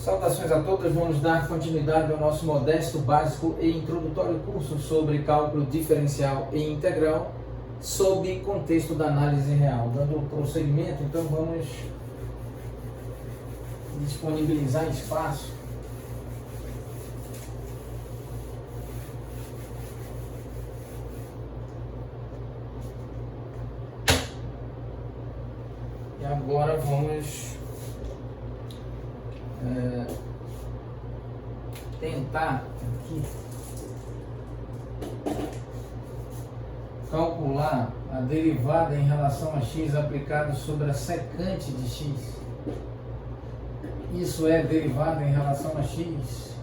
Saudações a todos, vamos dar continuidade ao nosso modesto, básico e introdutório curso sobre cálculo diferencial e integral sob contexto da análise real. Dando prosseguimento, então vamos disponibilizar espaço e agora vamos tentar aqui calcular a derivada em relação a x aplicado sobre a secante de x. Isso é derivada em relação a x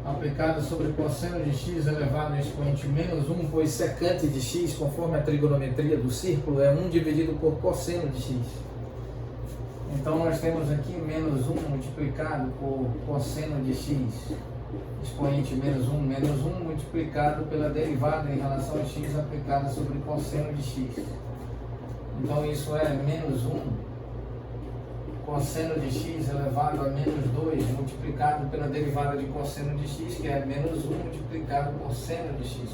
aplicado sobre cosseno de x elevado a expoente menos 1, pois secante de x, conforme a trigonometria do círculo, é 1 dividido por cosseno de x. Então nós temos aqui menos 1 multiplicado por cosseno de x, expoente menos 1 multiplicado pela derivada em relação a x aplicada sobre cosseno de x. Então isso é menos 1 cosseno de x elevado a menos 2 multiplicado pela derivada de cosseno de x, que é menos 1 multiplicado por seno de x.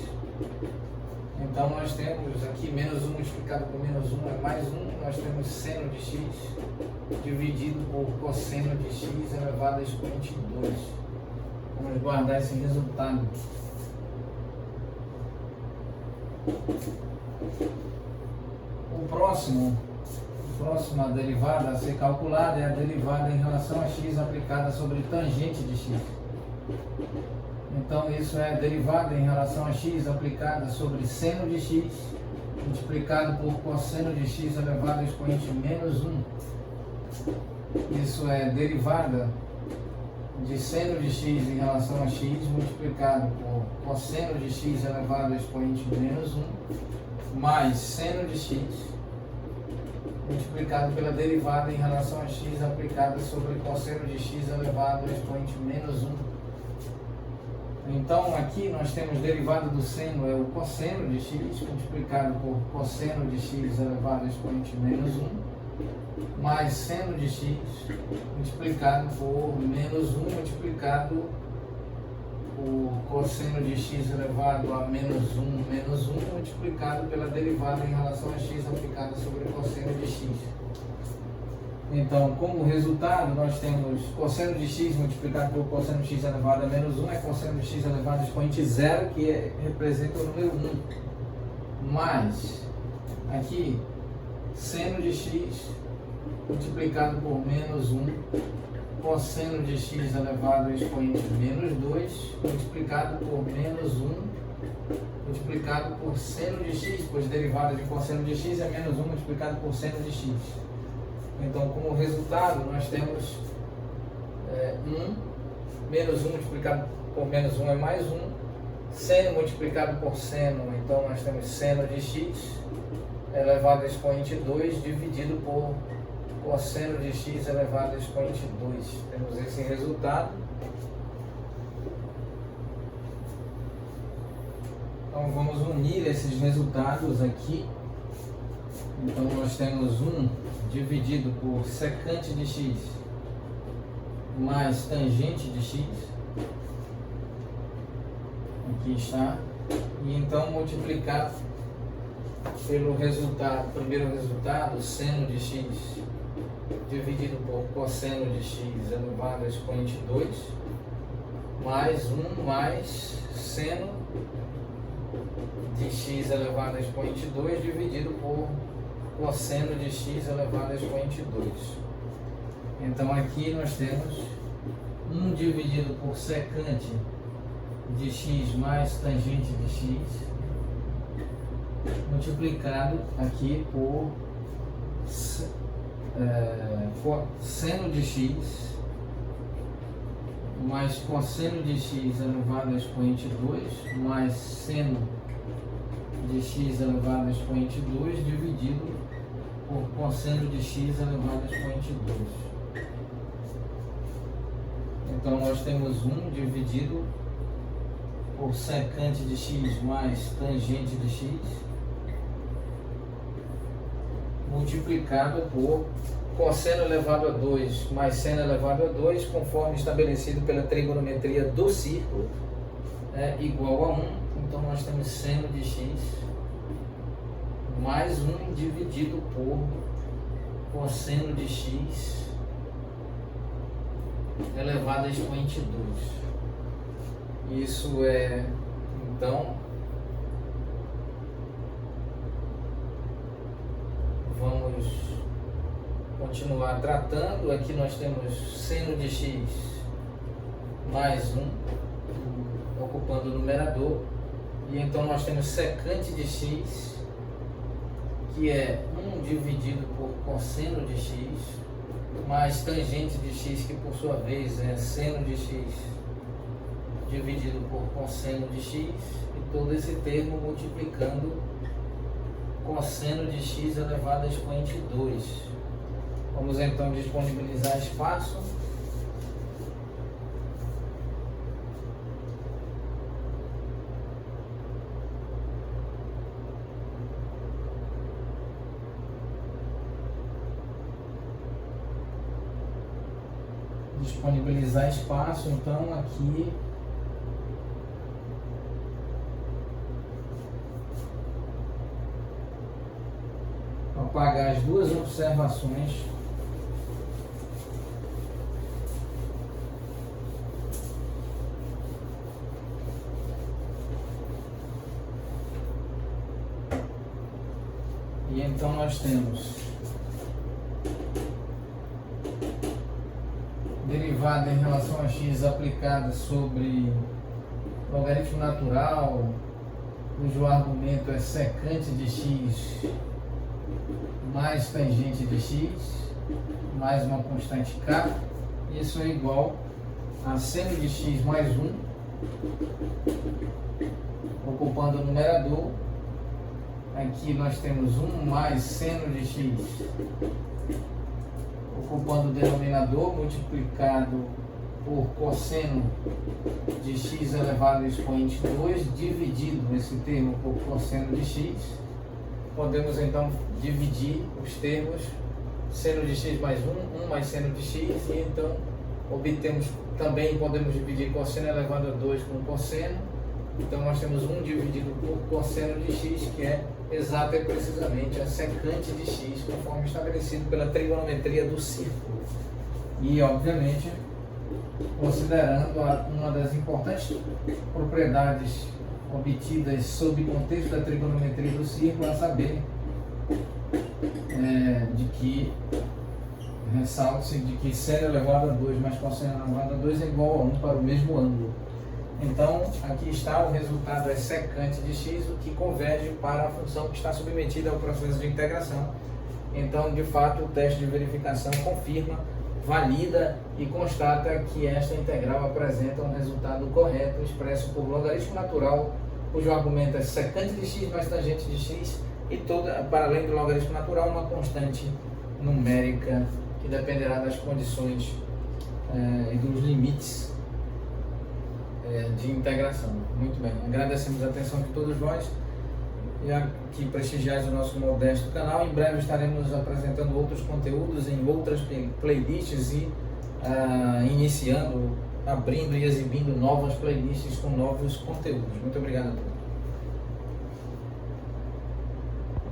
Então nós temos aqui menos 1 multiplicado por menos 1 é mais 1, nós temos seno de x dividido por cosseno de x elevado a expoente 2. Vamos guardar esse resultado. A próxima derivada a ser calculada é a derivada em relação a x aplicada sobre tangente de x. Então isso é a derivada em relação a x aplicada sobre seno de x multiplicado por cosseno de x elevado a expoente menos 1. Isso é derivada de seno de x em relação a x multiplicado por cosseno de x elevado a expoente menos 1 mais seno de x multiplicado pela derivada em relação a x aplicada sobre cosseno de x elevado a expoente menos 1. Então aqui nós temos derivada do seno, é o cosseno de x multiplicado por cosseno de x elevado a expoente menos 1 mais seno de x multiplicado por menos 1 multiplicado por cosseno de x elevado a menos 1 multiplicado pela derivada em relação a x aplicada sobre cosseno de x. Então, como resultado, nós temos cosseno de x multiplicado por cosseno de x elevado a menos 1 é cosseno de x elevado a expoente 0, que representa o número 1, mais aqui seno de x multiplicado por menos 1, cosseno de x elevado a expoente menos 2, multiplicado por menos 1, multiplicado por seno de x, pois derivada de cosseno de x é menos 1 multiplicado por seno de x. Então, como resultado, nós temos menos 1 multiplicado por menos 1 é mais 1, seno multiplicado por seno, então nós temos seno de x elevado a expoente 2 dividido por cosseno de x elevado a expoente 2. Temos esse resultado. Então vamos unir esses resultados aqui. Então nós temos 1 dividido por secante de x mais tangente de x. Aqui está. E então multiplicar pelo resultado, primeiro resultado, seno de x dividido por cosseno de x elevado a expoente 2, mais 1 mais seno de x elevado a expoente 2 dividido por cosseno de x elevado a expoente 2. Então aqui nós temos 1 dividido por secante de x mais tangente de x multiplicado aqui por seno de x mais cosseno de x elevado a expoente 2 mais seno de x elevado a expoente 2 dividido por cosseno de x elevado a expoente 2. Então nós temos 1 dividido por secante de x mais tangente de x multiplicado por cosseno elevado a 2 mais seno elevado a 2, conforme estabelecido pela trigonometria do círculo, é igual a 1. Então nós temos seno de x mais 1 dividido por cosseno de x elevado a expoente 2. Isso é, então, vamos continuar tratando. Aqui nós temos seno de x mais 1 ocupando o numerador, e então nós temos secante de x, que é 1 dividido por cosseno de x, mais tangente de x, que por sua vez é seno de x dividido por cosseno de x, e todo esse termo multiplicando cosseno de x elevado a expoente 2. Vamos então disponibilizar espaço. Disponibilizar espaço, então aqui apagar as duas observações. E então nós temos derivada em relação a x aplicada sobre logaritmo natural, cujo argumento é secante de x mais tangente de x, mais uma constante k. Isso é igual a seno de x mais 1, ocupando o numerador. Aqui nós temos 1 mais seno de x, ocupando o denominador, multiplicado por cosseno de x elevado a expoente 2, dividido esse termo por cosseno de x. Podemos então dividir os termos seno de x mais 1, 1 mais seno de x, e então obtemos, também podemos dividir cosseno elevado a 2 com cosseno. Então nós temos 1 dividido por cosseno de x, que é exata e precisamente a secante de x, conforme estabelecido pela trigonometria do círculo. E obviamente, considerando uma das importantes propriedades obtidas sob o contexto da trigonometria do círculo, a saber, de que ressalta-se de que seno elevado a 2 mais cosseno elevado a 2 é igual a 1 para o mesmo ângulo. Então, aqui está o resultado, é secante de x, o que converge para a função que está submetida ao processo de integração. Então, de fato, o teste de verificação confirma, valida e constata que esta integral apresenta um resultado correto, expresso por logaritmo natural, cujo argumento é secante de x mais tangente de x, e toda, para além do logaritmo natural, uma constante numérica que dependerá das condições e dos limites de integração. Muito bem, agradecemos a atenção de todos nós e aqui prestigiais o nosso modesto canal. Em breve estaremos apresentando outros conteúdos em outras playlists e iniciando, abrindo e exibindo novas playlists com novos conteúdos. Muito obrigado a todos.